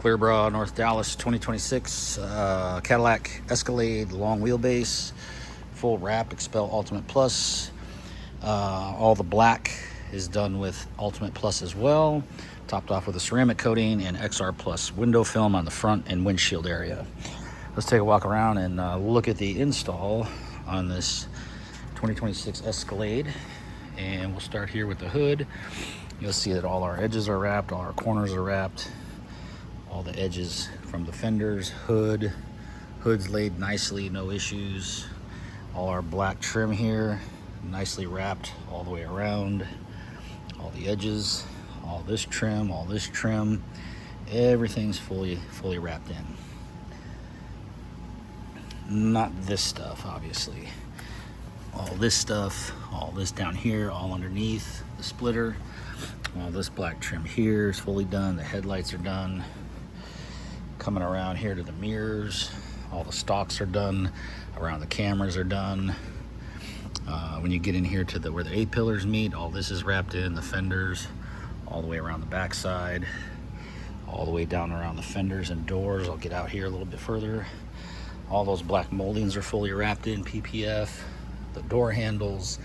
Clear Bra, North Dallas, 2026 Cadillac Escalade long wheelbase, full wrap, XPEL Ultimate Plus. All the black is done with Ultimate Plus as well, topped off with a ceramic coating and XR Plus window film on the front and windshield area. Let's take a walk around and look at the install on this 2026 Escalade. And we'll start here with the hood. You'll see that all our edges are wrapped, all our corners are wrapped, all the edges from the fenders, hood's laid nicely, no issues. All our black trim here, nicely wrapped all the way around. All the edges, all this trim, everything's fully wrapped in. Not this stuff, obviously. All this stuff, all this down here, all underneath the splitter. All this black trim here is fully done. The headlights are done. Coming around here to the mirrors, all the stalks are done. Around the cameras are done. When you get in here to where the A-pillars meet, all this is wrapped in. The fenders, all the way around the backside, all the way down around the fenders and doors. I'll get out here a little bit further. All those black moldings are fully wrapped in PPF. The door handles,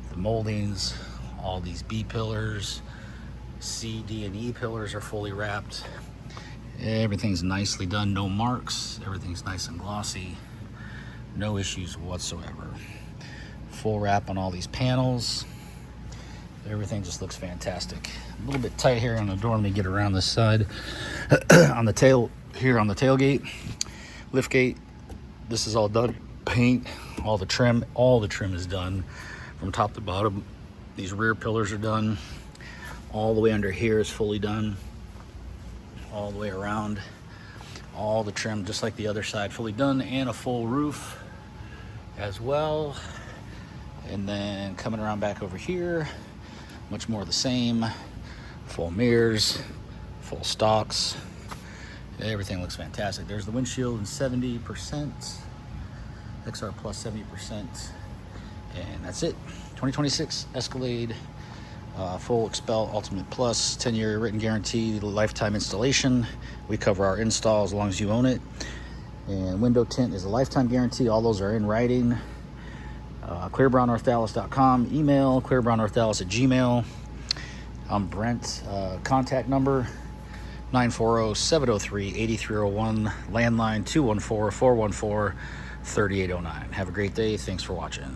the moldings, all these B pillars, C, D, and E pillars are fully wrapped. Everything's nicely done, no marks. Everything's nice and glossy. No issues whatsoever. Full wrap on all these panels. Everything just looks fantastic. A little bit tight here on the door. Let me get around this side. On the tail, here on the tailgate, lift gate, this is all done. Paint, all the trim is done from top to bottom. These rear pillars are done. All the way under here is fully done. All the way around. All the trim, just like the other side, fully done, and a full roof as well. And then coming around back over here, much more of the same. Full mirrors, full stalks. Everything looks fantastic. There's the windshield in 70%. XR Plus 70%. And that's it. 2026 Escalade. Full XPEL Ultimate Plus, 10-year written guarantee, lifetime installation. We cover our install as long as you own it. And window tint is a lifetime guarantee. All those are in writing. clearbrownnorthdallas.com. Email clearbrownnorthdallas@gmail. I'm Brent. Contact number 940-703-8301. Landline 214-414-3809. Have a great day. Thanks for watching.